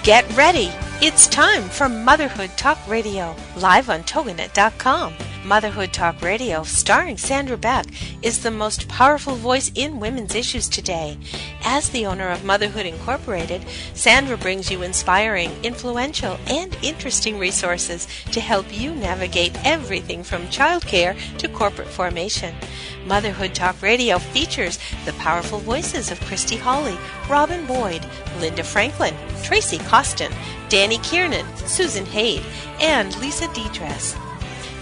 Get ready! It's time for Motherhood Talk Radio, live on Toginet.com. Motherhood Talk Radio, starring Sandra Beck, is the most powerful voice in women's issues today. As the owner of Motherhood Incorporated, Sandra brings you inspiring, influential, and interesting resources to help you navigate everything from childcare to corporate formation. Motherhood Talk Radio features the powerful voices of Christy Hawley, Robin Boyd, Linda Franklin, Tracy Costin, Danny Kiernan, Susan Haid, and Lisa Dedress.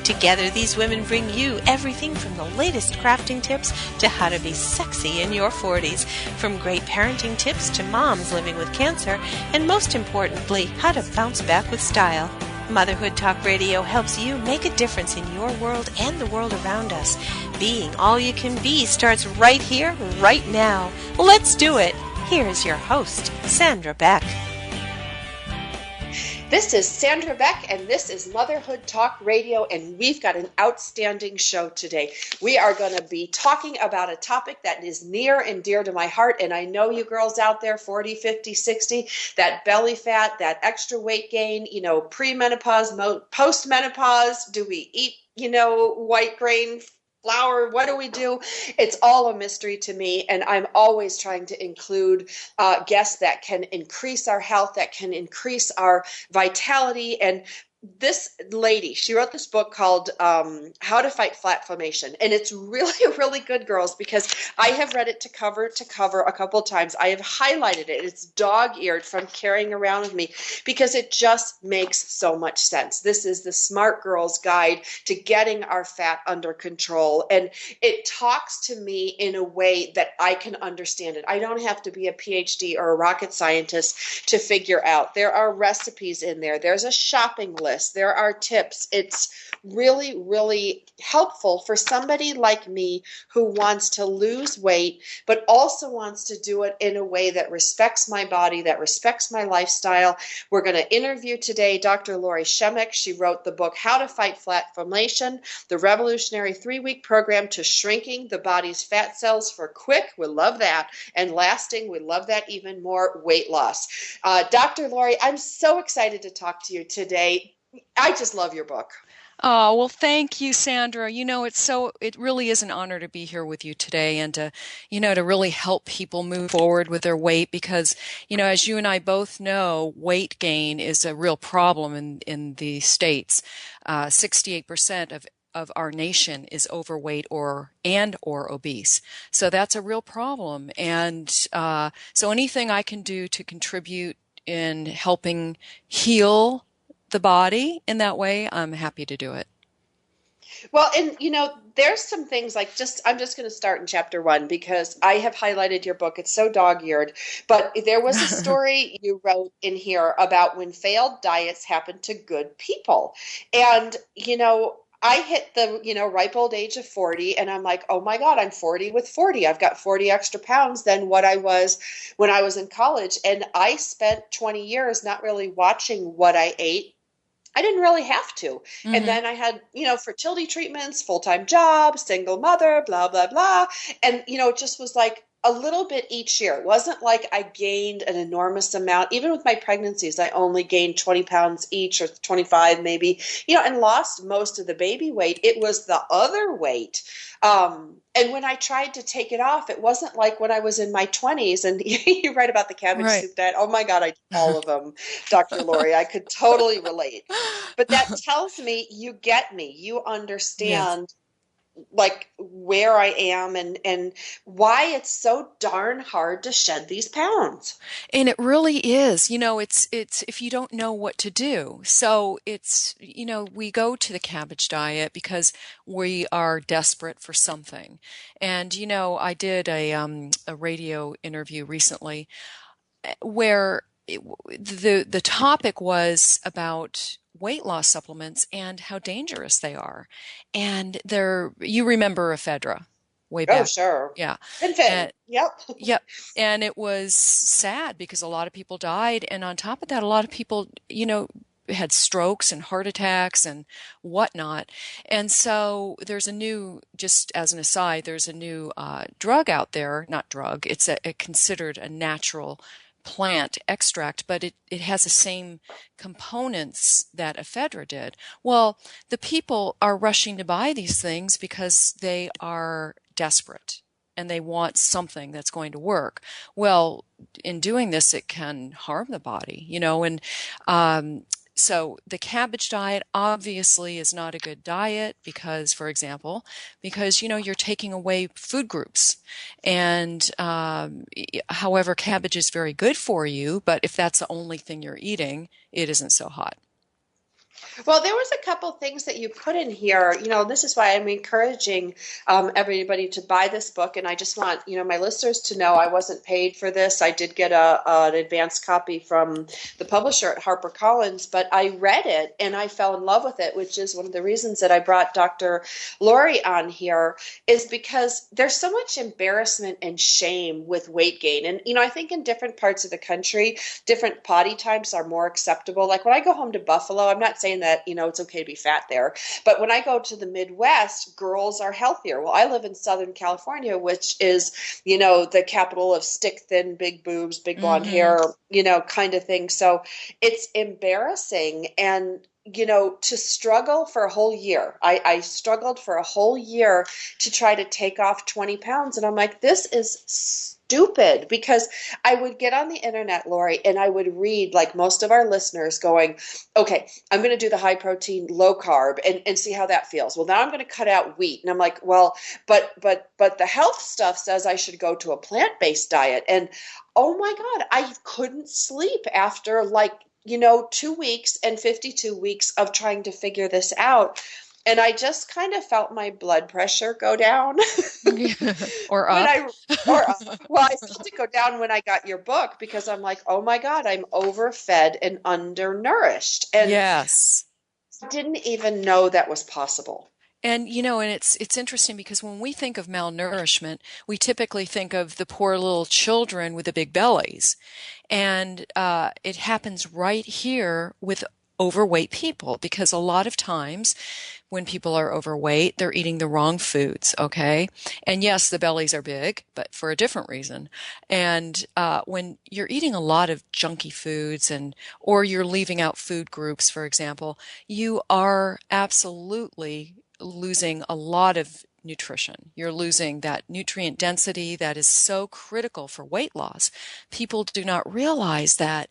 Together, these women bring you everything from the latest crafting tips to how to be sexy in your 40s, from great parenting tips to moms living with cancer, and most importantly, how to bounce back with style. Motherhood Talk Radio helps you make a difference in your world and the world around us. Being all you can be starts right here, right now. Let's do it. Here is your host, Sandra Beck. This is Sandra Beck, and this is Motherhood Talk Radio, and we've got an outstanding show today. We are going to be talking about a topic that is near and dear to my heart, and I know you girls out there, 40, 50, 60, that belly fat, that extra weight gain, premenopause, postmenopause, do we eat, white grain flour? What do we do? It's all a mystery to me, and I'm always trying to include guests that can increase our health, that can increase our vitality. And this lady, she wrote this book called How to Fight FatFlammation, and it's really, really good, girls, because I have read it to cover a couple of times. I have highlighted it. It's dog-eared from carrying around with me because it just makes so much sense. This is the smart girl's guide to getting our fat under control, and it talks to me in a way that I can understand it. I don't have to be a PhD or a rocket scientist to figure out. There are recipes in there. There's a shopping list. There are tips. It's really, really helpful for somebody like me who wants to lose weight, but also wants to do it in a way that respects my body, that respects my lifestyle. We're going to interview today Dr. Lori Shemek. She wrote the book, How to Fight FatFlammation, the revolutionary 3-week program to shrinking the body's fat cells for quick, we love that, and lasting, we love that even more, weight loss. Dr. Lori, I'm so excited to talk to you today. I just love your book. Oh, well, thank you, Sandra. It really is an honor to be here with you today and to really help people move forward with their weight because, as you and I both know, weight gain is a real problem in the States. 68% of our nation is overweight or obese. So that's a real problem. And so anything I can do to contribute in helping heal the body in that way, I'm happy to do it. Well, and there's some things like I'm just going to start in chapter 1 because I have highlighted your book. It's so dog-eared, but there was a story you wrote in here about when failed diets happen to good people. And, I hit the, ripe old age of 40 and I'm like, oh my God, I'm 40 with 40. I've got 40 extra pounds than what I was when I was in college. And I spent 20 years not really watching what I ate. I didn't really have to. Mm-hmm. And then I had, fertility treatments, full-time job, single mother, blah, blah, blah. And, it just was like a little bit each year. It wasn't like I gained an enormous amount. Even with my pregnancies, I only gained 20 pounds each or 25 maybe, and lost most of the baby weight. It was the other weight. And when I tried to take it off, it wasn't like when I was in my 20s. And you write about the cabbage soup diet. Oh my God, I did all of them, Dr. Lori. I could totally relate. But that tells me you get me. You understand. Yes. Like where I am and why it's so darn hard to shed these pounds. And it really is, it's if you don't know what to do. So it's, we go to the cabbage diet because we are desperate for something. And, I did a radio interview recently where the topic was about weight loss supplements and how dangerous they are. And you remember ephedra way back. Oh, sure. Yeah. Yep. Yep. And it was sad because a lot of people died. And on top of that, a lot of people, had strokes and heart attacks and whatnot. And so there's just as an aside, there's a new drug out there, not drug, it's considered a natural plant extract, but it has the same components that ephedra did. Well, the people are rushing to buy these things because they are desperate and they want something that's going to work. Well, in doing this, it can harm the body, and so the cabbage diet obviously is not a good diet because, for example, you're taking away food groups. And however, cabbage is very good for you, but if that's the only thing you're eating, it isn't so hot. Well, there was a couple things that you put in here. This is why I'm encouraging everybody to buy this book. And I just want, my listeners to know I wasn't paid for this. I did get an advanced copy from the publisher at HarperCollins, but I read it and I fell in love with it, which is one of the reasons that I brought Dr. Lori on here, is because there's so much embarrassment and shame with weight gain. And, I think in different parts of the country, different body types are more acceptable. Like when I go home to Buffalo, I'm not saying that, it's okay to be fat there. But when I go to the Midwest, girls are healthier. Well, I live in Southern California, which is, the capital of stick thin, big boobs, big blonde hair, kind of thing. So it's embarrassing. And to struggle for a whole year. I struggled for a whole year to try to take off 20 pounds. And I'm like, this is stupid, because I would get on the internet, Lori, and I would read, like most of our listeners, going, okay, I'm going to do the high protein, low carb and see how that feels. Well, now I'm going to cut out wheat. And I'm like, well, but the health stuff says I should go to a plant-based diet. And oh my God, I couldn't sleep after 2 weeks and 52 weeks of trying to figure this out. And I just kind of felt my blood pressure go down. Or up. Well, I felt it go down when I got your book, because I'm like, oh my God, I'm overfed and undernourished. And yes. I didn't even know that was possible. And and it's interesting because when we think of malnourishment, we typically think of the poor little children with the big bellies. And it happens right here with overweight people, because a lot of times when people are overweight, they're eating the wrong foods, okay? And yes, the bellies are big, but for a different reason. And when you're eating a lot of junky foods or you're leaving out food groups, for example, you are absolutely losing a lot of nutrition. You're losing that nutrient density that is so critical for weight loss. People do not realize that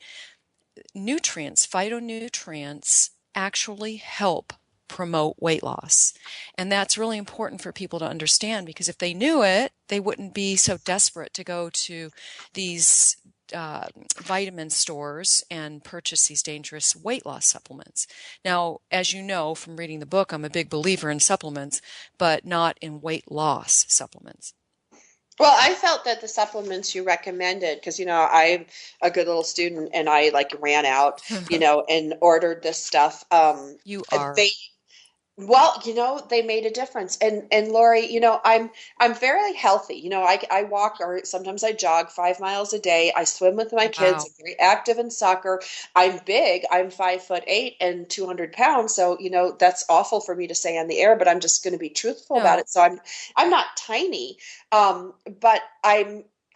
nutrients, phytonutrients, actually help promote weight loss. And that's really important for people to understand, because if they knew it, they wouldn't be so desperate to go to these vitamin stores and purchase these dangerous weight loss supplements. Now, as you know from reading the book, I'm a big believer in supplements, but not in weight loss supplements. Well, I felt that the supplements you recommended, because, I'm a good little student and I ran out, and ordered this stuff. You are. They made a difference. And Lori, I'm very healthy. I walk, or sometimes I jog 5 miles a day. I swim with my kids. Wow. I'm very active in soccer. I'm big. I'm 5'8" and 200 pounds. So, that's awful for me to say on the air, but I'm just going to be truthful about it. So I'm not tiny. But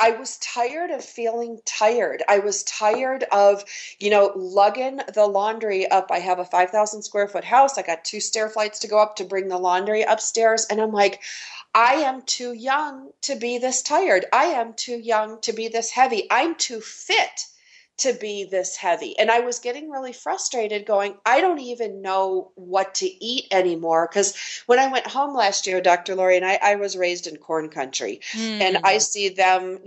I was tired of feeling tired. I was tired of, lugging the laundry up. I have a 5,000 square foot house. I got 2 stair flights to go up to bring the laundry upstairs. And I'm like, I am too young to be this tired. I am too young to be this heavy. I'm too fit to be this heavy. And I was getting really frustrated going, I don't even know what to eat anymore. Because when I went home last year, Dr. Lori, and I was raised in corn country, and I see them,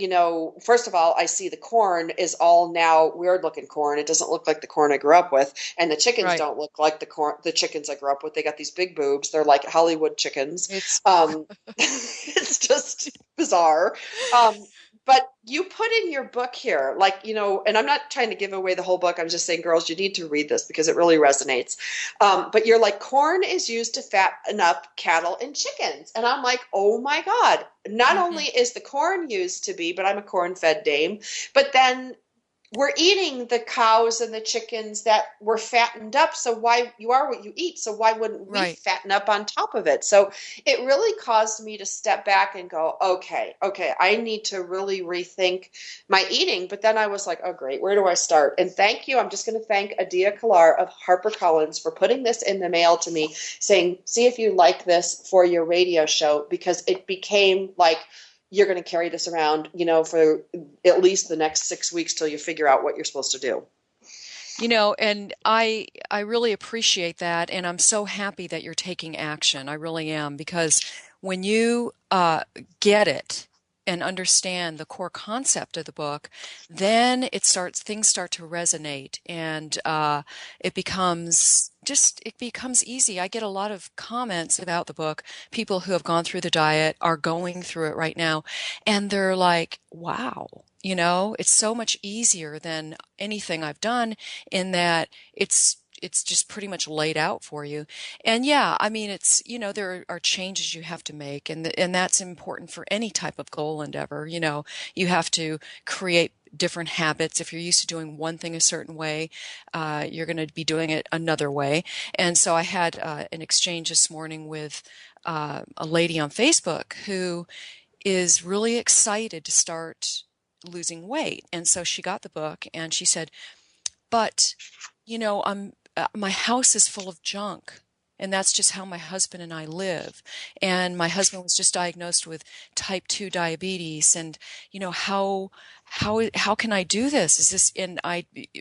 first of all, I see the corn is all now weird looking corn. It doesn't look like the corn I grew up with. And the chickens don't look like the chickens I grew up with. They got these big boobs. They're like Hollywood chickens. It's just bizarre. But you put in your book here, and I'm not trying to give away the whole book. I'm just saying, girls, you need to read this because it really resonates. But you're like, corn is used to fatten up cattle and chickens. And I'm like, oh my God, not only is the corn used to be, but I'm a corn-fed dame, but then we're eating the cows and the chickens that were fattened up. So why you are what you eat. So why wouldn't we Right. fatten up on top of it? So it really caused me to step back and go, okay, I need to really rethink my eating. But then I was like, oh, great. Where do I start? And thank you. I'm just going to thank Adia Kalar of HarperCollins for putting this in the mail to me saying, see if you like this for your radio show, because it became like, you're going to carry this around, for at least the next 6 weeks till you figure out what you're supposed to do. And I really appreciate that, and I'm so happy that you're taking action. I really am, because when you get it and understand the core concept of the book, then things start to resonate, and it becomes easy. I get a lot of comments about the book. People who have gone through the diet are going through it right now, and they're like, wow. It's so much easier than anything I've done, in that it's just pretty much laid out for you. And yeah, I mean, there are changes you have to make, and that's important for any type of goal endeavor. You have to create different habits. If you're used to doing one thing a certain way, you're going to be doing it another way. And so I had an exchange this morning with a lady on Facebook who is really excited to start losing weight. And so she got the book and she said, but, my house is full of junk. And that's just how my husband and I live. And my husband was just diagnosed with type 2 diabetes. And, how can I do this? And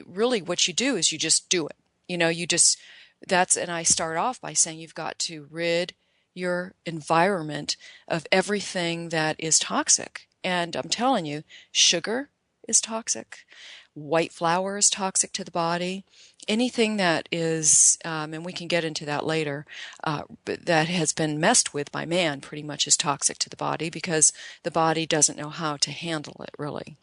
really what you do is you just do it. And I start off by saying you've got to rid your environment of everything that is toxic. And I'm telling you, sugar is toxic. White flour is toxic to the body. Anything that is, and we can get into that later, but that has been messed with by man pretty much is toxic to the body, because the body doesn't know how to handle it, really.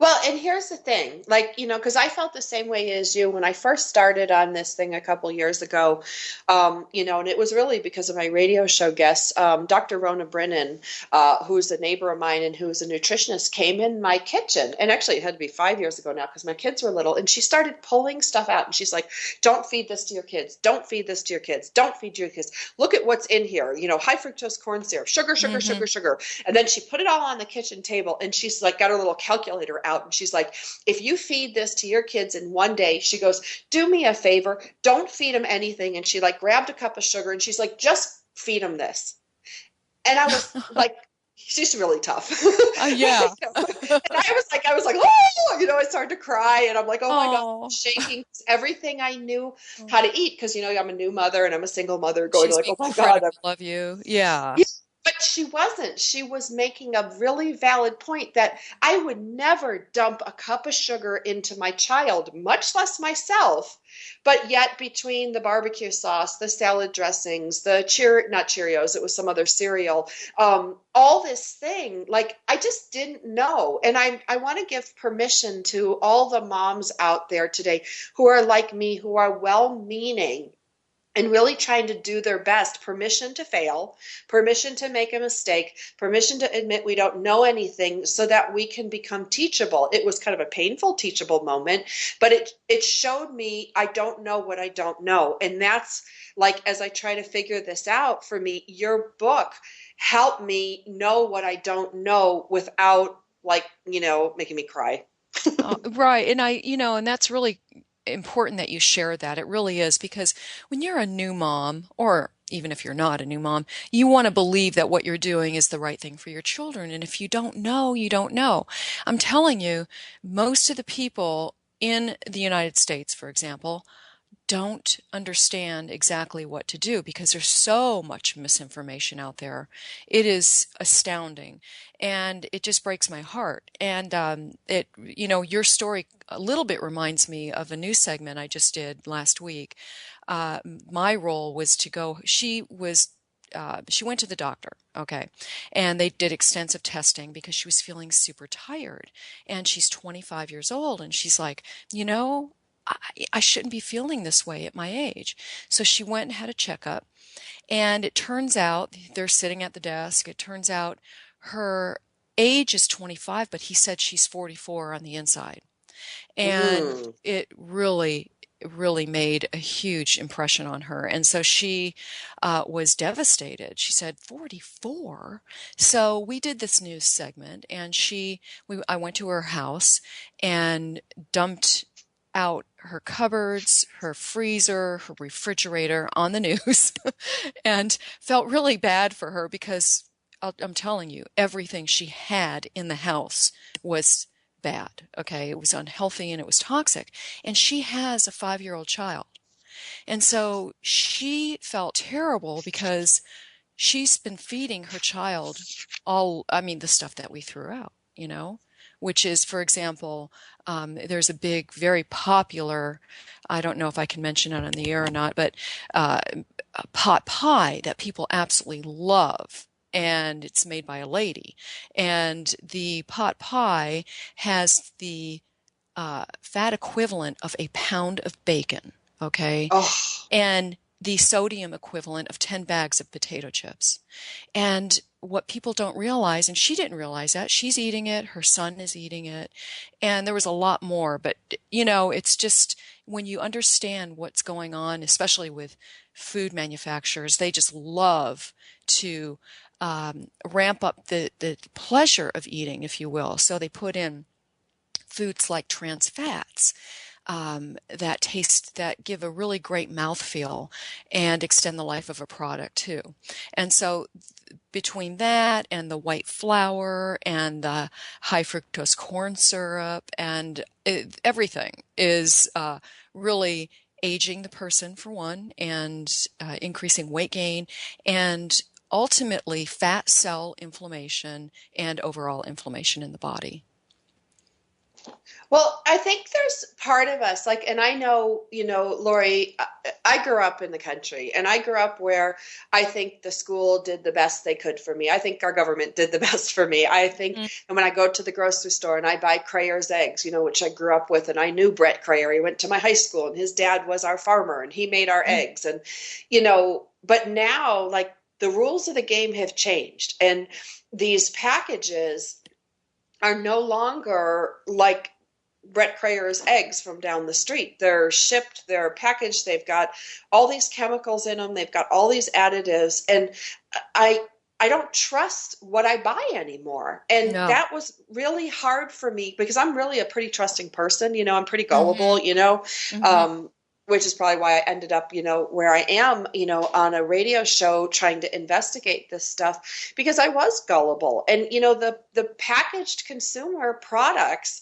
Well, and here's the thing, because I felt the same way as you when I first started on this thing a couple years ago, and it was really because of my radio show guest, Dr. Rona Brennan, who's a neighbor of mine and who's a nutritionist, came in my kitchen. And actually, it had to be 5 years ago now because my kids were little. And she started pulling stuff out. And she's like, don't feed this to your kids. Don't feed this to your kids. Don't feed your kids. Look at what's in here. High fructose corn syrup, sugar, sugar, Mm-hmm. sugar, sugar. And then she put it all on the kitchen table. And she's like, got her little calculator out, and she's like, if you feed this to your kids in one day, she goes, do me a favor, don't feed them anything. And she grabbed a cup of sugar and she's like, just feed them this. And I was like, she's really tough. Yeah. And I was like, oh, I started to cry, and I'm like, oh my God, I'm shaking. Everything I knew how to eat, because I'm a new mother and I'm a single mother, going She's like, being oh my God, critical of you. Yeah. but she wasn't. She was making a really valid point that I would never dump a cup of sugar into my child, much less myself. But yet, between the barbecue sauce, the salad dressings, not Cheerios, it was some other cereal, all this thing, I just didn't know. And I want to give permission to all the moms out there today who are like me, who are well-meaning and really trying to do their best. Permission to fail, permission to make a mistake, permission to admit we don't know anything, so that we can become teachable. It was kind of a painful teachable moment, but it showed me I don't know what I don't know. And that's as I try to figure this out, for me, your book helped me know what I don't know without making me cry. Right. And that's really important that you share that. It really is, because when you're a new mom, or even if you're not a new mom, you want to believe that what you're doing is the right thing for your children. And if you don't know, you don't know. I'm telling you, most of the people in the United States, for example, don't understand exactly what to do, because there's so much misinformation out there. It is astounding, and it just breaks my heart. And your story a little bit reminds me of a news segment I just did last week. My role was to go. She went to the doctor, okay, and they did extensive testing because she was feeling super tired, and she's 25 years old, and she's like, I shouldn't be feeling this way at my age. So she went and had a checkup, and it turns out, they're sitting at the desk, it turns out her age is 25, but he said she's 44 on the inside. And Mm. it really made a huge impression on her. And so she was devastated. She said, 44? So we did this news segment, and I went to her house and dumped out her cupboards, her freezer, her refrigerator on the news, and felt really bad for her because I'm telling you, everything she had in the house was bad. Okay. It was unhealthy and it was toxic. And she has a 5-year-old child. And so she felt terrible because she's been feeding her child the stuff that we threw out, which is, for example, there's a big, very popular, I don't know if I can mention it on the air or not, but a pot pie that people absolutely love. And it's made by a lady. And the pot pie has the fat equivalent of a pound of bacon, okay? Oh, And the sodium equivalent of 10 bags of potato chips. And what people don't realize, and she didn't realize that, she's eating it, her son is eating it, and there was a lot more. But, it's just when you understand what's going on, especially with food manufacturers, they just love to ramp up the pleasure of eating, if you will. So they put in foods like trans fats that give a really great mouthfeel and extend the life of a product too. And so between that and the white flour and the high fructose corn syrup and everything is really aging the person for one, and increasing weight gain, and ultimately fat cell inflammation and overall inflammation in the body. well, I think there's part of us, like, and I know, Lori, I grew up in the country, and I grew up where I think the school did the best they could for me. I think our government did the best for me. I think, and when I go to the grocery store and I buy Crayer's eggs, which I grew up with, and I knew Brett Crayer. He went to my high school, and his dad was our farmer, and he made our eggs. And, but now, like, the rules of the game have changed, and these packages are no longer like Brett Crayer's eggs from down the street. They're shipped, they're packaged, they've got all these chemicals in them, they've got all these additives, and I don't trust what I buy anymore. And No. that was really hard for me because I'm really a pretty trusting person, I'm pretty Mm-hmm. gullible, Mm-hmm. which is probably why I ended up, where I am, on a radio show trying to investigate this stuff because I was gullible. And, the packaged consumer products,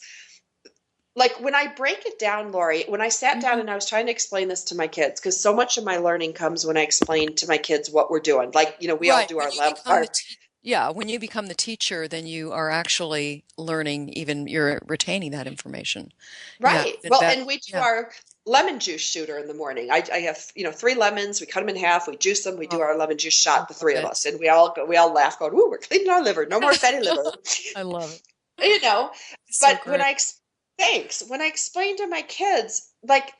like when I break it down, Lori, when I sat down Mm-hmm. and I was trying to explain this to my kids, because so much of my learning comes when I explain to my kids what we're doing. Like, we all Right. do When our you lab, become when you become the teacher, then you are actually learning, even you're retaining that information. Yeah. right. Well, That, and we do yeah. our lemon juice shooter in the morning. I have, 3 lemons. We cut them in half. We juice them. We do Oh, our lemon juice I shot, the love three of it. us, and we all laugh, going, "Ooh, we're cleaning our liver. No more fatty liver." I love it. you know It's so but when great. thanks, when I explain to my kids, like,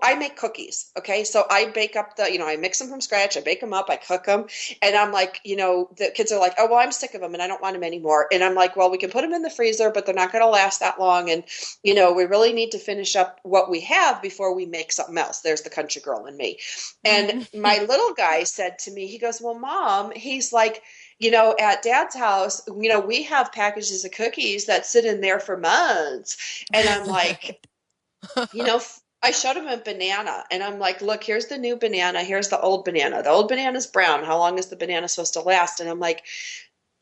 I make cookies. Okay, so I bake up I mix them from scratch, I bake them up, I cook them, and I'm like, the kids are like, oh, well, I'm sick of them and I don't want them anymore. And I'm like, well, we can put them in the freezer, but they're not going to last that long, and we really need to finish up what we have before we make something else. There's the country girl in me. And Mm-hmm. my little guy said to me, he goes, well, Mom, he's like, at Dad's house, we have packages of cookies that sit in there for months. And I'm like, I showed him a banana, and I'm like, look, here's the new banana. Here's the old banana. The old banana's brown. How long is the banana supposed to last? And I'm like,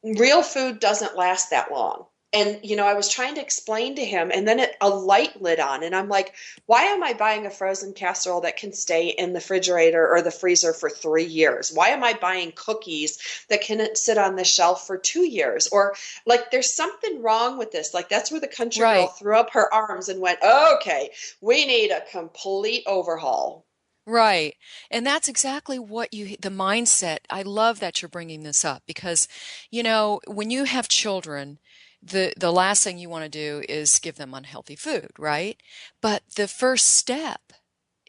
real food doesn't last that long. And, I was trying to explain to him, and then a light lit on, and I'm like, why am I buying a frozen casserole that can stay in the refrigerator or the freezer for 3 years? Why am I buying cookies that can sit on the shelf for 2 years? Or, like, there's something wrong with this. Like, that's where the country girl Right. threw up her arms and went, okay, we need a complete overhaul. Right. And that's exactly the mindset. I love that you're bringing this up because, when you have children, the last thing you want to do is give them unhealthy food, right? But the first step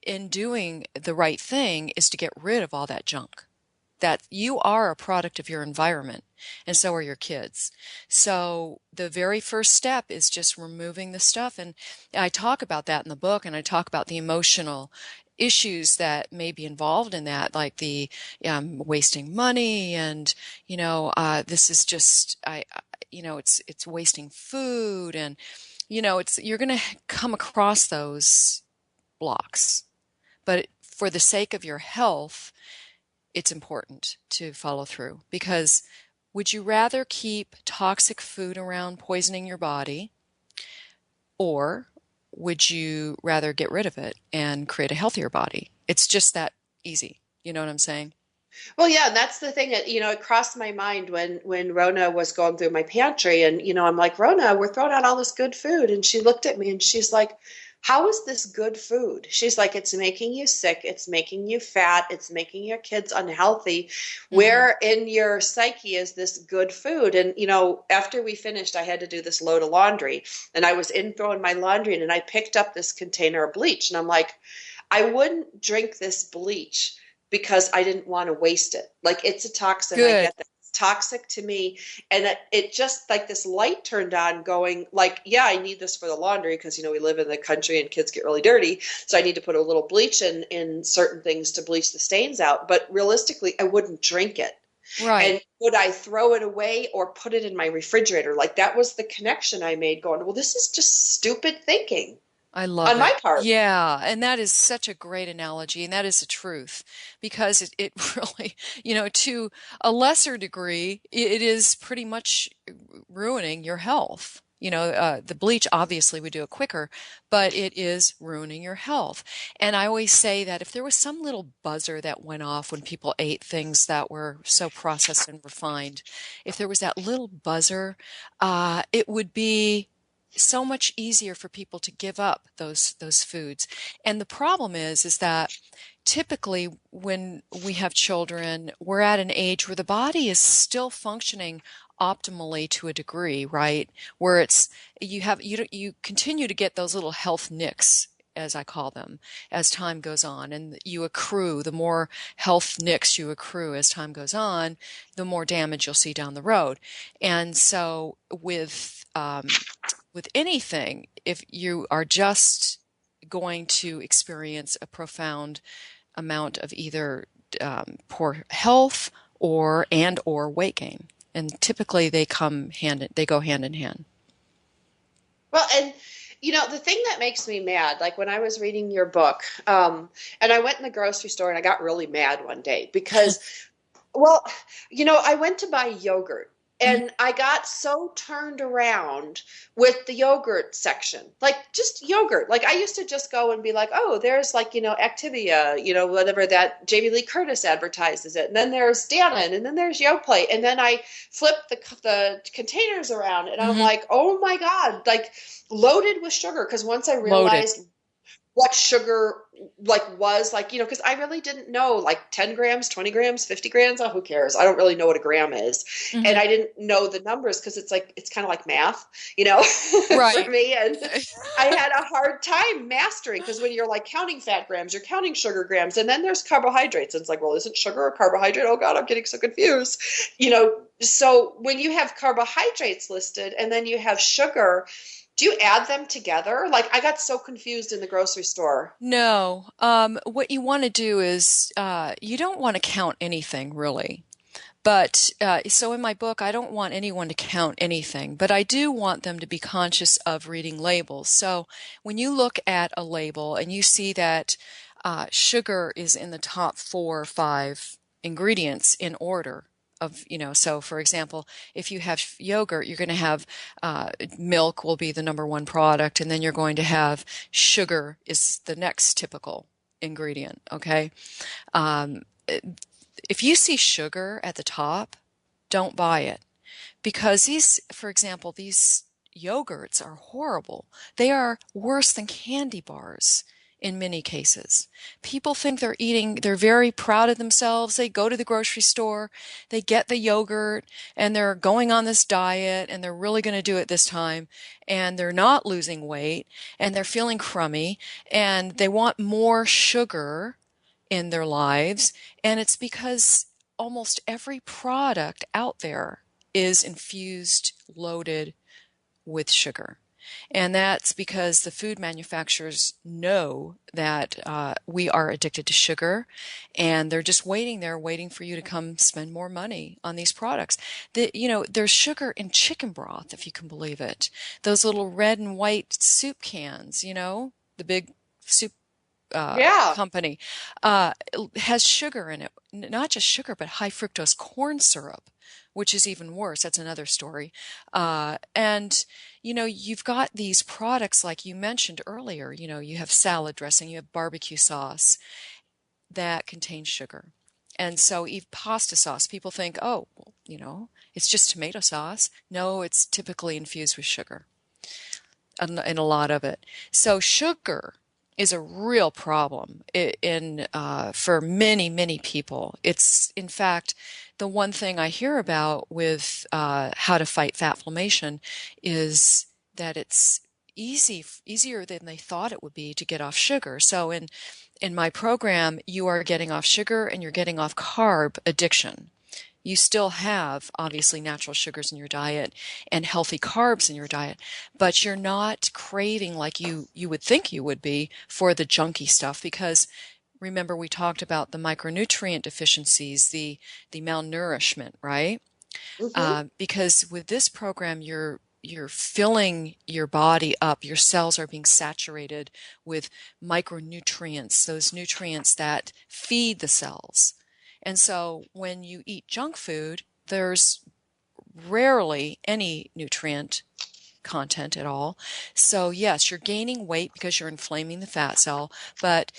in doing the right thing is to get rid of all that junk. that you are a product of your environment, and so are your kids. So the very first step is just removing the stuff. And I talk about that in the book, and I talk about the emotional issues that may be involved in that, like the wasting money, and this is just it's wasting food, and it's you're going to come across those blocks. But for the sake of your health, it's important to follow through, because would you rather keep toxic food around poisoning your body, or would you rather get rid of it and create a healthier body? It's just that easy. You know what I'm saying? Well, yeah, and that's the thing that, it crossed my mind when Rona was going through my pantry, and, I'm like, Rona, we're throwing out all this good food. And she looked at me and she's like, how is this good food? She's like, it's making you sick. It's making you fat. It's making your kids unhealthy. Where in your psyche is this good food? And, after we finished, I had to do this load of laundry, and I was in throwing my laundry in, and I picked up this container of bleach, and I'm like, I wouldn't drink this bleach because I didn't want to waste it. Like, it's a toxin. I Good. get that. It's toxic to me. And it just, like, this light turned on going like, yeah, I need this for the laundry because, we live in the country and kids get really dirty. So I need to put a little bleach in certain things to bleach the stains out. But realistically, I wouldn't drink it. Right. And would I throw it away or put it in my refrigerator? Like, that was the connection I made going, well, this is just stupid thinking. I love On it. my part. Yeah, and that is such a great analogy, and that is the truth, because it really, to a lesser degree, it is pretty much ruining your health. The bleach, obviously, we do it quicker, but it is ruining your health. And I always say that if there was some little buzzer that went off when people ate things that were so processed and refined, if there was that little buzzer, it would be so much easier for people to give up those foods. And the problem is that typically when we have children, we're at an age where the body is still functioning optimally to a degree, right? Where you continue to get those little health nicks, as I call them, as time goes on, and you accrue. The more health nicks you accrue as time goes on, the more damage you'll see down the road. And so with anything, if you are just going to experience a profound amount of either poor health or weight gain, and typically they go hand in hand. Well, and the thing that makes me mad, like when I was reading your book, and I went in the grocery store and I got really mad one day because, well, I went to buy yogurt. And I got so turned around with the yogurt section, like just yogurt. Like I used to just go and be like, oh, there's like, Activia, whatever that Jamie Lee Curtis advertises it. And then there's Dannon, and then there's Yoplait. And then I flipped the containers around and I'm like, oh my God, like loaded with sugar. Because once I realized what sugar was because I really didn't know, like 10 grams, 20 grams, 50 grams. Oh, who cares? I don't really know what a gram is. And I didn't know the numbers because it's kind of like math, Right. for me. And I had a hard time mastering, because when you're like counting fat grams, you're counting sugar grams, and then there's carbohydrates. And it's like, well, isn't sugar a carbohydrate? Oh God, I'm getting so confused. So when you have carbohydrates listed and then you have sugar, do you add them together? Like I got so confused in the grocery store. No. What you want to do is you don't want to count anything really. But so in my book, I don't want anyone to count anything, but I do want them to be conscious of reading labels. So when you look at a label and you see that sugar is in the top 4 or 5 ingredients in order of, so for example, if you have yogurt, you're going to have milk will be the number 1 product, and then you're going to have sugar is the next typical ingredient, okay? If you see sugar at the top, don't buy it, because for example, these yogurts are horrible. They are worse than candy bars in many cases. People think they're very proud of themselves. They go to the grocery store, they get the yogurt, and they're going on this diet, and they're really going to do it this time, and they're not losing weight, and they're feeling crummy, and they want more sugar in their lives, and it's because almost every product out there is infused, loaded with sugar. And that's because the food manufacturers know that we are addicted to sugar, and they're just waiting there, waiting for you to come spend more money on these products. There's sugar in chicken broth, if you can believe it. Those little red and white soup cans, the big soup Yeah. company, has sugar in it. Not just sugar, but high fructose corn syrup, which is even worse. That's another story. And you've got these products like you mentioned earlier. You have salad dressing, you have barbecue sauce that contains sugar. And so even pasta sauce, people think, oh, it's just tomato sauce. No, it's typically infused with sugar in a lot of it. So sugar is a real problem for many, many people. It's, in fact, the one thing I hear about with how to fight FatFlammation is that it's easier than they thought it would be to get off sugar. So in my program, you are getting off sugar and you're getting off carb addiction. You still have, obviously, natural sugars in your diet and healthy carbs in your diet, but you're not craving like you would think you would be for the junky stuff, because remember we talked about the micronutrient deficiencies, the malnourishment, right? Mm-hmm. Because with this program, you're filling your body up. Your cells are being saturated with micronutrients, those nutrients that feed the cells. And so when you eat junk food, there's rarely any nutrient content at all. So yes, you're gaining weight because you're inflaming the fat cell, but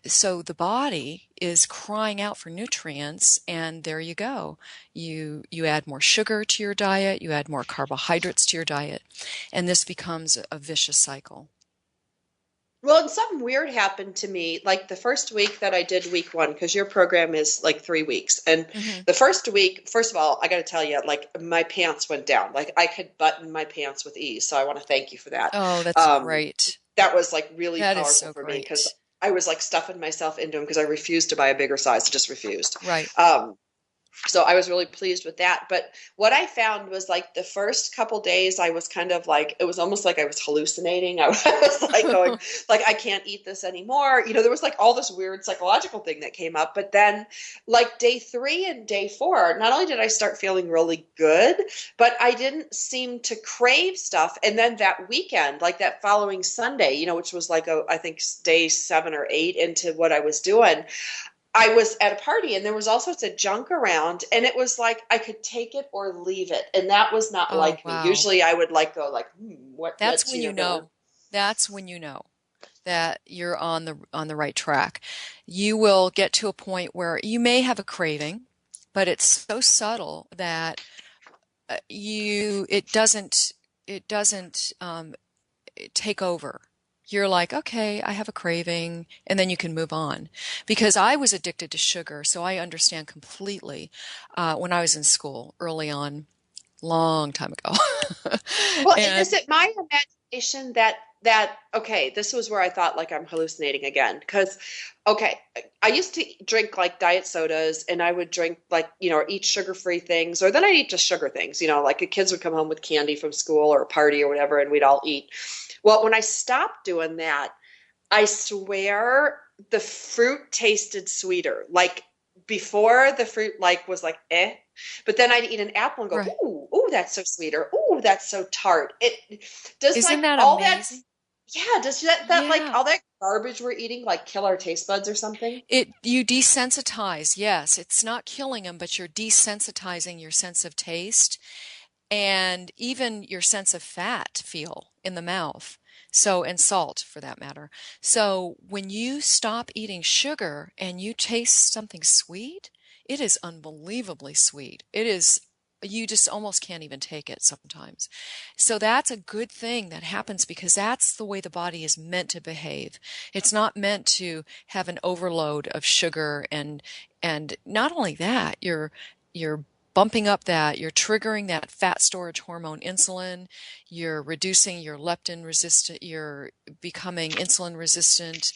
so the body is crying out for nutrients, and there you go. You add more sugar to your diet, you add more carbohydrates to your diet, and this becomes a vicious cycle. Well, and something weird happened to me, like the first week that I did week one, because your program is like 3 weeks. And Mm-hmm. the first week, first of all, I got to tell you, like my pants went down. Like I could button my pants with ease. So I want to thank you for that. Oh, that's Um, great. that was like really That is powerful so for me because great. I was like stuffing myself into them because I refused to buy a bigger size. I just refused. Right. So I was really pleased with that. But what I found was like the first couple days, I was kind of like, it was almost like I was hallucinating. I was like going, like, I can't eat this anymore. There was like all this weird psychological thing that came up. But then like day 3 and day 4, not only did I start feeling really good, but I didn't seem to crave stuff. And then that weekend, like that following Sunday, which was like, I think day 7 or 8 into what I was doing, I was at a party and there was all sorts of junk around, and it was like I could take it or leave it. And that was not Oh, like me. wow. Usually I would like go like, That's what's, when you going. know. That's when you know that you're on the right track. You will get to a point where you may have a craving, but it's so subtle that it doesn't take over. You're like, okay, I have a craving, and then you can move on. Because I was addicted to sugar, so I understand completely. When I was in school early on, long time ago. Well, and is And it my imagination that okay, this was where I thought like I'm hallucinating again because okay, I used to drink like diet sodas and I would drink like, or eat sugar-free things, or then I'd eat just sugar things, like the kids would come home with candy from school or a party or whatever and we'd all eat. Well, when I stopped doing that, I swear the fruit tasted sweeter. Like before the fruit like was like but then I'd eat an apple and go, right. ooh, that's so sweet, or ooh, that's so tart. It does like Isn't that all that, amazing? yeah, does that like Yeah. all that garbage we're eating like kill our taste buds or something? You desensitize. Yes, it's not killing them, but you're desensitizing your sense of taste and even your sense of fat feel in the mouth. So, and salt for that matter. So, when you stop eating sugar and you taste something sweet, it is unbelievably sweet. It is, you just almost can't even take it sometimes. So, that's a good thing that happens because that's the way the body is meant to behave. It's not meant to have an overload of sugar, and not only that, you're bumping up that, you're triggering that fat storage hormone insulin, you're reducing your leptin resistant, you're becoming insulin resistant,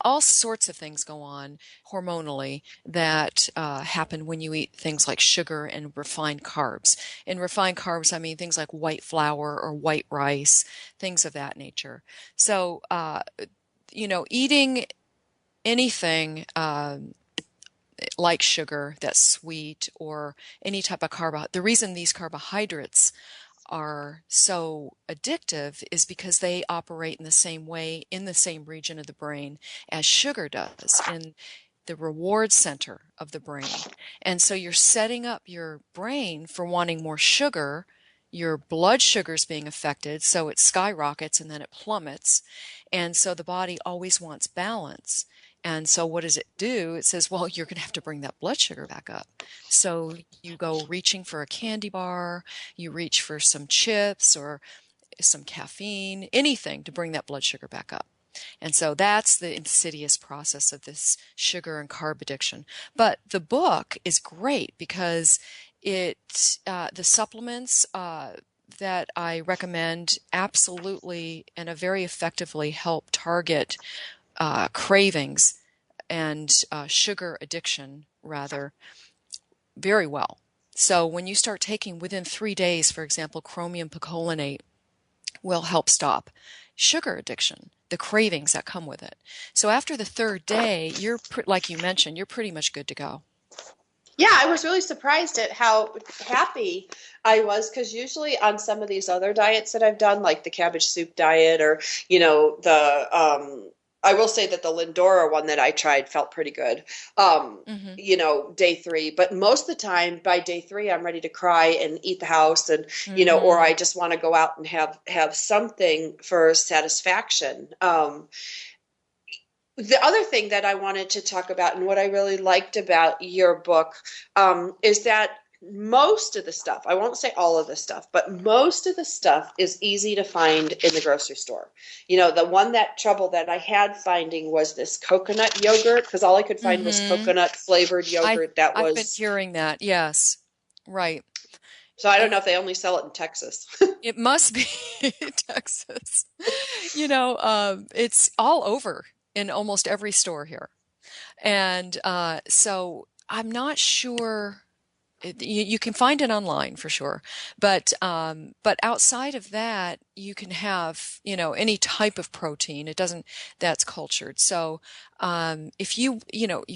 all sorts of things go on hormonally that happen when you eat things like sugar and refined carbs. In refined carbs, I mean things like white flour or white rice, things of that nature. So, eating anything like sugar that's sweet or any type of carbohydrate. The reason these carbohydrates are so addictive is because they operate in the same way in the same region of the brain as sugar does, in the reward center of the brain. And so you're setting up your brain for wanting more sugar. Your blood sugar is being affected, so it skyrockets and then it plummets. And so the body always wants balance. And so what does it do? It says, well, you're going to have to bring that blood sugar back up. So you go reaching for a candy bar, you reach for some chips or some caffeine, anything to bring that blood sugar back up. And so that's the insidious process of this sugar and carb addiction. But the book is great because the supplements that I recommend absolutely and very effectively help target cravings and sugar addiction, rather, very well. So when you start taking within 3 days, for example, chromium picolinate will help stop sugar addiction, the cravings that come with it. So after the third day, like you mentioned, you're pretty much good to go. Yeah, I was really surprised at how happy I was, because usually on some of these other diets that I've done, like the cabbage soup diet, or I will say that the Lindora one that I tried felt pretty good. Day 3, but most of the time by day 3, I'm ready to cry and eat the house, and or I just want to go out and have something for satisfaction. The other thing that I wanted to talk about, and what I really liked about your book, is that most of the stuff, I won't say all of the stuff, but most of the stuff is easy to find in the grocery store. The trouble that I had finding was this coconut yogurt, because all I could find was coconut flavored yogurt. I've been hearing that. Yes. Right. So I don't know if they only sell it in Texas. It must be Texas. It's all over in almost every store here. And so I'm not sure. You can find it online for sure, but outside of that, you can have any type of protein. That's cultured. So if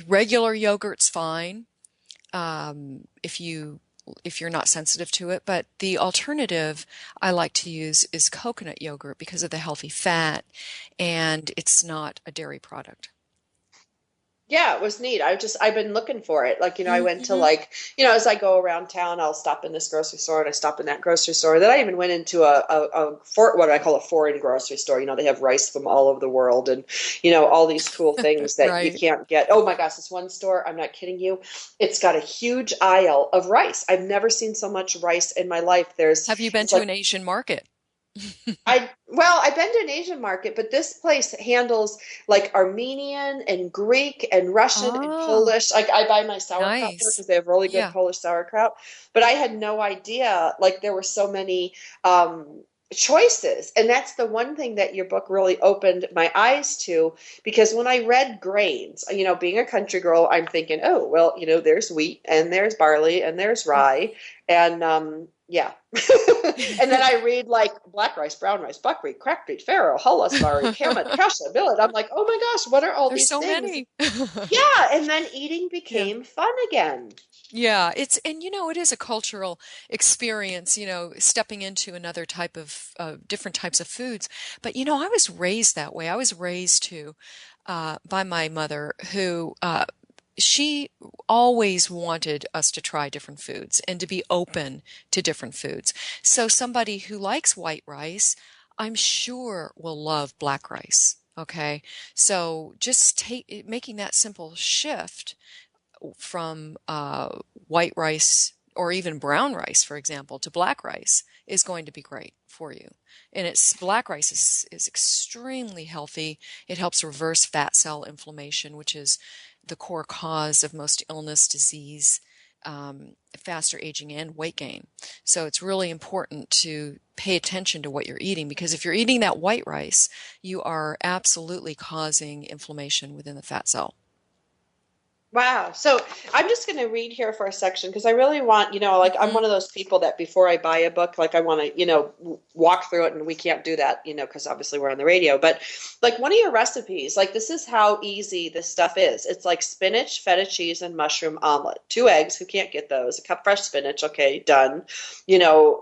regular yogurt's fine, if you're not sensitive to it, but the alternative I like to use is coconut yogurt because of the healthy fat, and it's not a dairy product. Yeah, it was neat. I've been looking for it. I went to as I go around town, I'll stop in this grocery store and I stop in that grocery store. Then I even went into what I call a foreign grocery store. They have rice from all over the world, and all these cool things that Right. you can't get. Oh my gosh, this one store, I'm not kidding you. It's got a huge aisle of rice. I've never seen so much rice in my life. Have you been to an Asian market? I've been to an Asian market, but this place handles like Armenian and Greek and Russian and Polish. Like I buy my sauerkraut there Nice. because they have really good Yeah. Polish sauerkraut. But I had no idea there were so many choices. And that's the one thing that your book really opened my eyes to, because when I read grains, being a country girl, I'm thinking, oh, well, there's wheat and there's barley and there's rye. And yeah. And then I read like black rice, brown rice, buckwheat, cracked wheat, farro, hullesbury, kamut, kasha, millet. I'm like, oh my gosh, what are all There's these so things? many. Yeah. And then eating became fun again. Yeah, it is a cultural experience, stepping into another type of different types of foods. But I was raised that way. I was raised by my mother, who she always wanted us to try different foods and to be open to different foods. So somebody who likes white rice, I'm sure will love black rice. Okay, so just making that simple shift from white rice or even brown rice, for example, to black rice is going to be great for you. And black rice is extremely healthy. It helps reverse fat cell inflammation, which is the core cause of most illness, disease, faster aging and weight gain. So it's really important to pay attention to what you're eating, because if you're eating that white rice, you are absolutely causing inflammation within the fat cell. Wow. So I'm just going to read here for a section because I really want, like I'm Hmm. one of those people that before I buy a book, like I want to, walk through it, and we can't do that, because obviously we're on the radio. But like one of your recipes, like this is how easy this stuff is. It's like spinach, feta cheese, and mushroom omelet. 2 eggs, who can't get those? A cup fresh spinach, okay, done.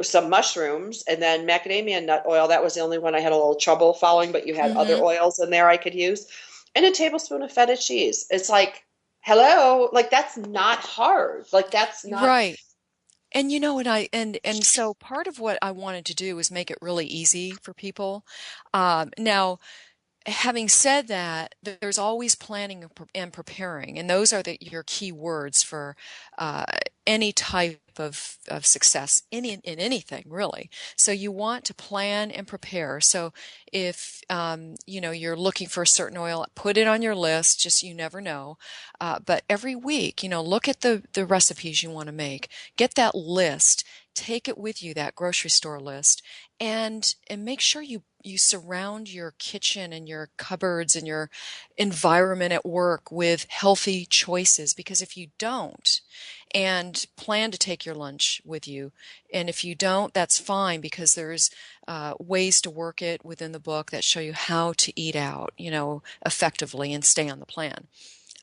Some mushrooms, and then macadamia nut oil. That was the only one I had a little trouble following, but you had other Hmm. oils in there I could use. And a tablespoon of feta cheese. It's like, hello, like that's not hard. Like that's not. Right. And and so part of what I wanted to do was make it really easy for people. Now, having said that, there's always planning and preparing, and those are your key words for uh, any type of success in anything, really. So you want to plan and prepare. So if you're looking for a certain oil, put it on your list. Just you never know. But every week, look at the recipes you want to make. Get that list. Take it with you, that grocery store list, and make sure you surround your kitchen and your cupboards and your environment at work with healthy choices. Because if you don't, and plan to take your lunch with you, and if you don't, that's fine, because there's ways to work it within the book that show you how to eat out, effectively and stay on the plan.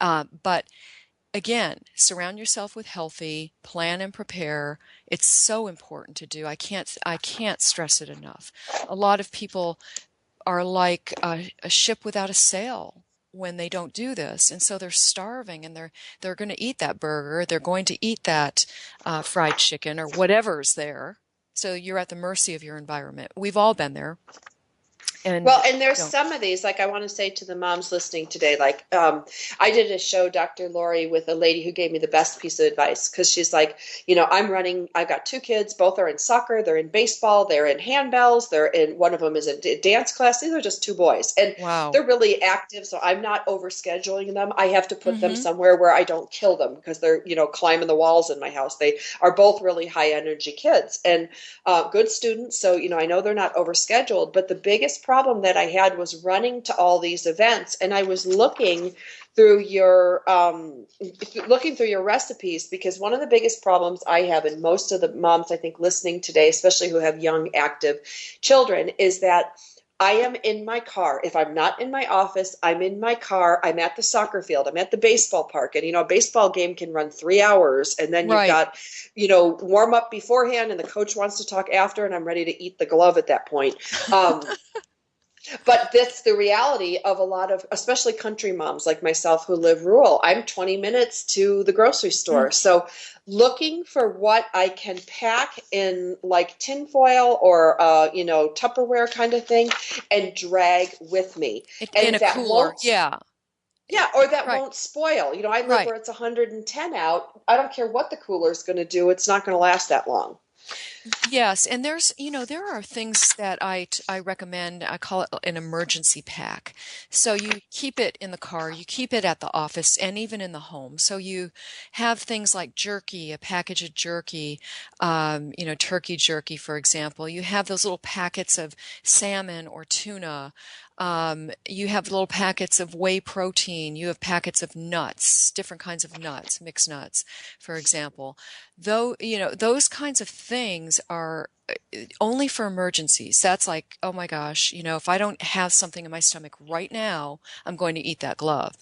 But again, surround yourself with healthy, plan and prepare. It's so important to do. I can't stress it enough. A lot of people are like a ship without a sail when they don't do this, and so they're starving, and they're going to eat that burger, they're going to eat that fried chicken or whatever's there. So you're at the mercy of your environment. We've all been there, and Well, and there's don't. some of these, like I want to say to the moms listening today, like I did a show, Dr. Lori, with a lady who gave me the best piece of advice because she's like, I've got 2 kids, both are in soccer, they're in baseball, they're in handbells, one of them is in dance class. These are just 2 boys, and Wow. they're really active, so I'm not overscheduling them. I have to put them Hmm. somewhere where I don't kill them because they're, climbing the walls in my house. They are both really high energy kids and good students, so I know they're not overscheduled, but the biggest problem that I had was running to all these events, and I was through your looking through your recipes, because one of the biggest problems I have, and most of the moms I think listening today, especially who have young active children, is that I am in my car. If I'm not in my office, I'm in my car. I'm at the soccer field. I'm at the baseball park. And, a baseball game can run 3 hours. And then you've Right. got, warm up beforehand, and the coach wants to talk after, and I'm ready to eat the glove at that point. But that's the reality of a lot of, especially country moms like myself who live rural. I'm 20 minutes to the grocery store. So looking for what I can pack in like tinfoil or, Tupperware kind of thing and drag with me. In And a cooler. Yeah. that Right. won't spoil. I live Right. where it's 110 out. I don't care what the cooler is going to do. It's not going to last that long. Yes, and there are things that I recommend. I call it an emergency pack. So you keep it in the car, you keep it at the office, and even in the home. So you have things like jerky, a package of jerky, turkey jerky, for example. You have those little packets of salmon or tuna. You have little packets of whey protein. You have packets of nuts, different kinds of nuts, mixed nuts, for example. Though, those kinds of things are only for emergencies. That's like, oh my gosh, if I don't have something in my stomach right now, I'm going to eat that glove.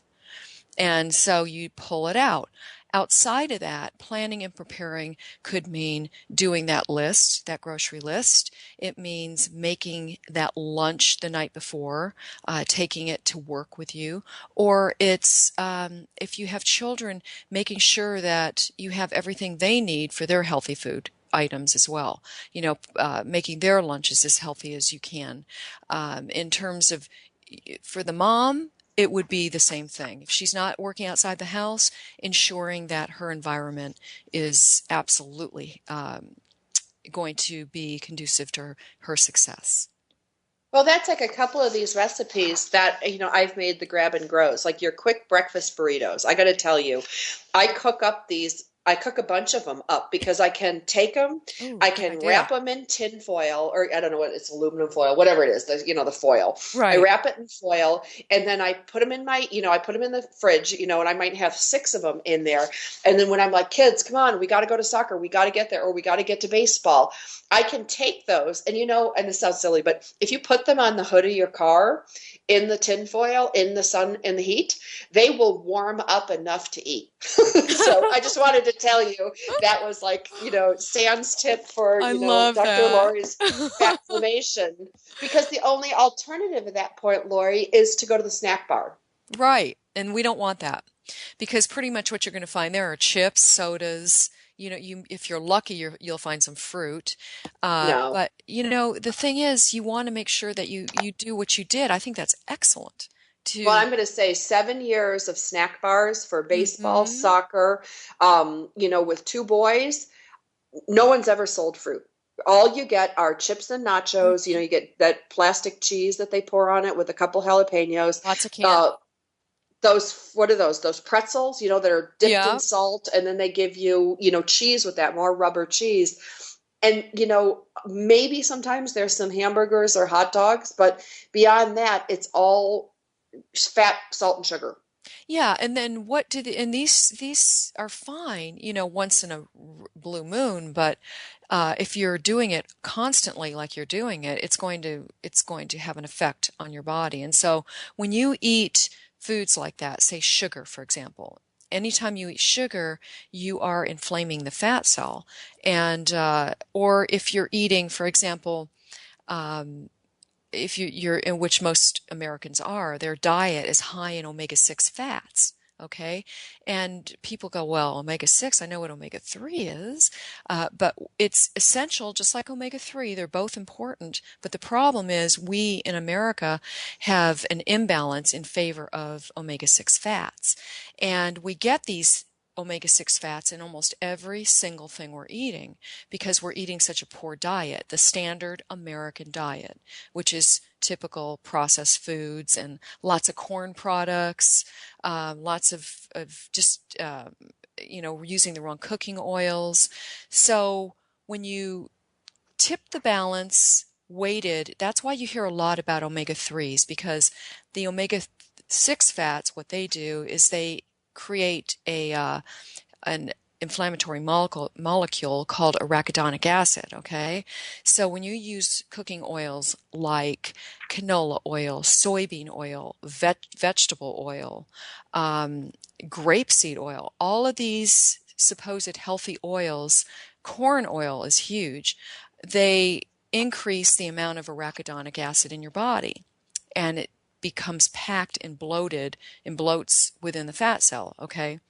And so you pull it out. Outside of that, planning and preparing could mean doing that list, that grocery list. It means making that lunch the night before, taking it to work with you. Or it's, if you have children, making sure that you have everything they need for their healthy food items as well. Making their lunches as healthy as you can. In terms of, for the mom, it would be the same thing. If she's not working outside the house, ensuring that her environment is absolutely going to be conducive to her success. Well, that's like a couple of these recipes that, I've made the grab and grows, like your quick breakfast burritos. I got to tell you, I cook up these I cook a bunch of them up because I can take them, Oh, I good can idea. wrap them in tin foil, or I don't know what it's, aluminum foil, whatever it is, the foil. I Right. wrap it in foil, and then I put them in I put them in the fridge, and I might have 6 of them in there. And then when I'm like, kids, come on, we got to go to soccer, we got to get there, or we got to get to baseball, I can take those, and and this sounds silly, but if you put them on the hood of your car in the tin foil, in the sun, in the heat, they will warm up enough to eat. So I just wanted to tell you that was like, sans tip for, I love Dr. that. Lori's FatFlammation, because the only alternative at that point, Lori, is to go to the snack bar. Right. And we don't want that because pretty much what you're going to find there are chips, sodas. If you're lucky, you'll find some fruit. No. But the thing is, you want to make sure that you do what you did. I think that's excellent. Well, To I'm going to say 7 years of snack bars for baseball, hmm soccer, with 2 boys. No one's ever sold fruit. All you get are chips and nachos. hmm You get that plastic cheese that they pour on it with a couple jalapenos. Lots of Uh, candy. those, what are those? Those pretzels, that are dipped in Yeah. salt, and then they give you, cheese with that, more rubber cheese. And, maybe sometimes there's some hamburgers or hot dogs, but beyond that, it's all fat, salt, and sugar. Yeah, and then and these are fine, once in a blue moon, but if you're doing it constantly like you're doing it, it's going to have an effect on your body. And so when you eat foods like that, say sugar, for example, anytime you eat sugar, you are inflaming the fat cell. And or if you're eating, for example, um, if you're in which most Americans are, their diet is high in omega-6 fats. Okay. And people go, well, omega-6, I know what omega-3 is, but it's essential, just like omega-3. They're both important. But the problem is we in America have an imbalance in favor of omega-6 fats. And we get these omega-6 fats in almost every single thing we're eating because we're eating such a poor diet, the standard American diet, which is typical processed foods and lots of corn products, lots of just, using the wrong cooking oils. So when you tip the balance, weighted, that's why you hear a lot about omega-3s because the omega-6 fats, what they do is they create an inflammatory molecule called arachidonic acid, okay? So when you use cooking oils like canola oil, soybean oil, vegetable oil, um, grapeseed oil, all of these supposed healthy oils, corn oil is huge, they increase the amount of arachidonic acid in your body. And it becomes packed and bloated and bloats within the fat cell, okay?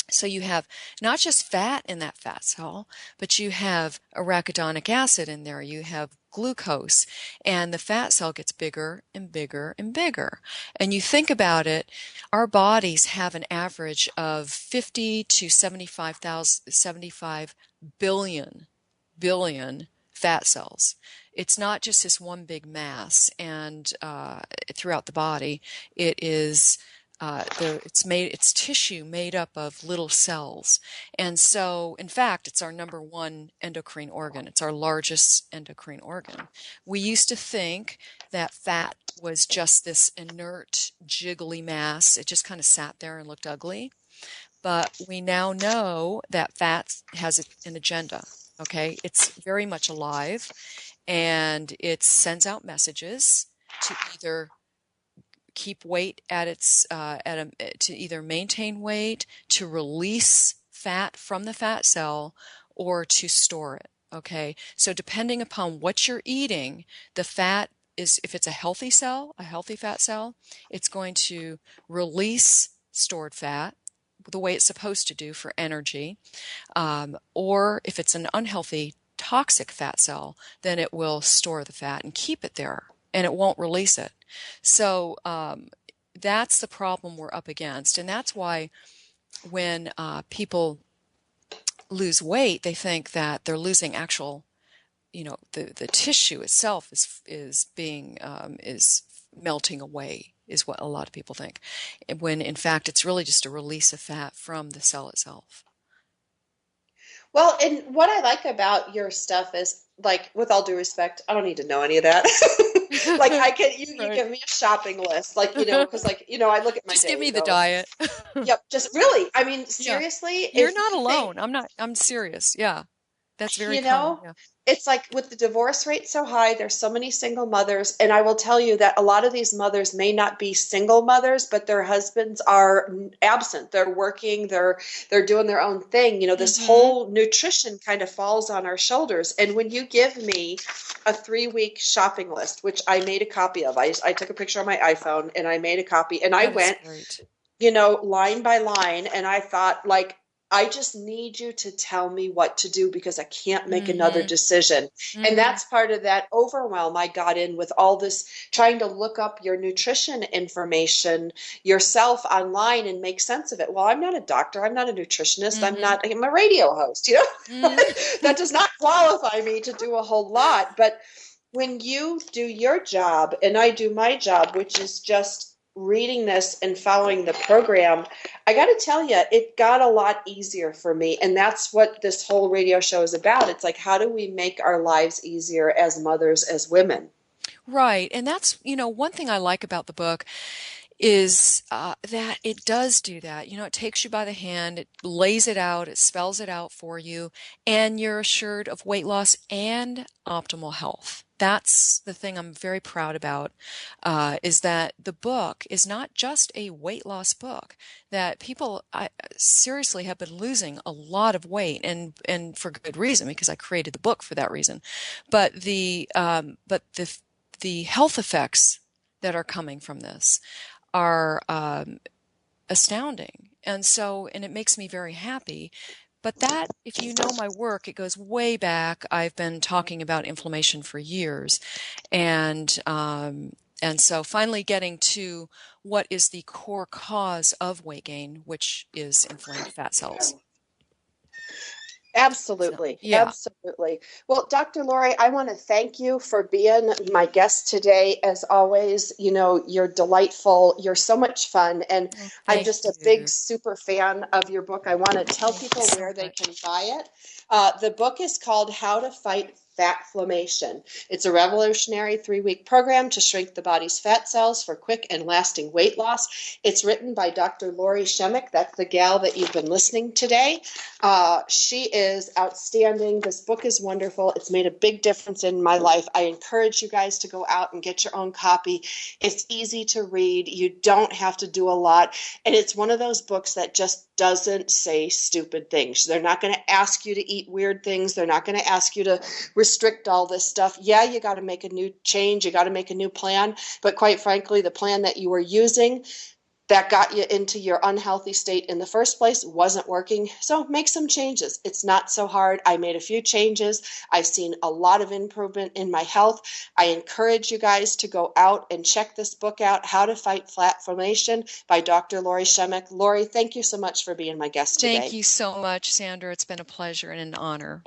So you have not just fat in that fat cell, but you have arachidonic acid in there. You have glucose, and the fat cell gets bigger and bigger and bigger. And you think about it, our bodies have an average of 50 to 75 billion fat cells. It's not just this one big mass, and throughout the body, it is it's tissue made up of little cells. And so, in fact, it's our number one endocrine organ. It's our largest endocrine organ. We used to think that fat was just this inert, jiggly mass. It just kind of sat there and looked ugly. But we now know that fat has an agenda. Okay, it's very much alive, and it sends out messages to either keep weight at to either maintain weight, to release fat from the fat cell, or to store it. Okay, so depending upon what you're eating, the fat is, if it's a healthy cell, a healthy fat cell, it's going to release stored fat the way it's supposed to do for energy. Or if it's an unhealthy, toxic fat cell, then it will store the fat and keep it there, and it won't release it. So that's the problem we're up against, and that's why when people lose weight, they think that they're losing actual, the tissue itself is melting away, is what a lot of people think, when in fact it's really just a release of fat from the cell itself. Well, and what I like about your stuff is, like, with all due respect, I don't need to know any of that. Like, you Right. give me a shopping list, like, because, like, I look at my Just day give me and the go, diet. yep, just really, I mean, Yeah. seriously, You're if not you think, alone. I'm serious. Yeah. That's very you common. know, Yeah. it's like with the divorce rate so high, there's so many single mothers. And I will tell you that a lot of these mothers may not be single mothers, but their husbands are absent. They're working, they're doing their own thing. This Mm-hmm. whole nutrition kind of falls on our shoulders. And when you give me a 3-week shopping list, which I made a copy of, I took a picture on my iPhone and I made a copy, and I That is went, great. line by line. And I thought, like, I just need you to tell me what to do because I can't make another Mm-hmm. decision. And Mm-hmm. that's part of that overwhelm I got in with all this trying to look up your nutrition information yourself online and make sense of it. Well, I'm not a doctor. I'm not a nutritionist. Mm-hmm. I'm a radio host, Mm-hmm. that does not qualify me to do a whole lot. But when you do your job and I do my job, which is just reading this and following the program, I got to tell you, it got a lot easier for me. And that's what this whole radio show is about. It's like, how do we make our lives easier as mothers, as women? Right. And that's, one thing I like about the book is that it does do that. It takes you by the hand, it lays it out, it spells it out for you, and you're assured of weight loss and optimal health. That's the thing I'm very proud about, is that the book is not just a weight loss book, that people seriously have been losing a lot of weight, and for good reason, because I created the book for that reason. But the health effects that are coming from this are astounding. And it makes me very happy. But that, if you know my work, it goes way back. I've been talking about inflammation for years. And so finally getting to what is the core cause of weight gain, which is inflamed fat cells. So, Absolutely. yeah. Absolutely. Well, Dr. Lori, I want to thank you for being my guest today. As always, you're delightful. You're so much fun. And Well, I'm thank just a big you. super fan of your book. I want to tell Thank you people so where they much. can buy it. The book is called How to Fight FatFlammation. It's a revolutionary 3-week program to shrink the body's fat cells for quick and lasting weight loss. It's written by Dr. Lori Shemek. That's the gal that you've been listening today. She is outstanding. This book is wonderful. It's made a big difference in my life. I encourage you guys to go out and get your own copy. It's easy to read. You don't have to do a lot. And it's one of those books that just doesn't say stupid things. They're not going to ask you to eat weird things. They're not going to ask you to restrict all this stuff. Yeah, you got to make a new change. You got to make a new plan. But quite frankly, the plan that you were using that got you into your unhealthy state in the first place wasn't working. So make some changes. It's not so hard. I made a few changes. I've seen a lot of improvement in my health. I encourage you guys to go out and check this book out, How to Fight FatFlammation by Dr. Lori Shemek. Lori, thank you so much for being my guest Thank today. you so much, Sandra. It's been a pleasure and an honor.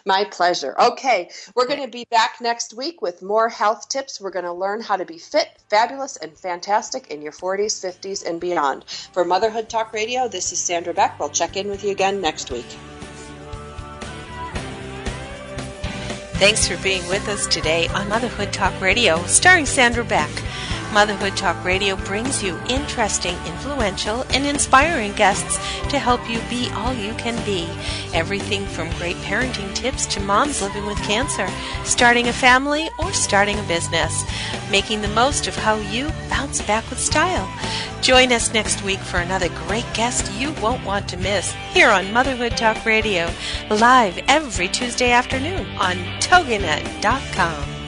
My pleasure. Okay, we're going to be back next week with more health tips. We're going to learn how to be fit, fabulous, and fantastic in your 40s, 50s, and beyond. For Motherhood Talk Radio, this is Sandra Beck. We'll check in with you again next week. Thanks for being with us today on Motherhood Talk Radio, starring Sandra Beck. Motherhood Talk Radio brings you interesting, influential, and inspiring guests to help you be all you can be. Everything from great parenting tips to moms living with cancer, starting a family, or starting a business. Making the most of how you bounce back with style. Join us next week for another great guest you won't want to miss here on Motherhood Talk Radio, live every Tuesday afternoon on Toginet.com.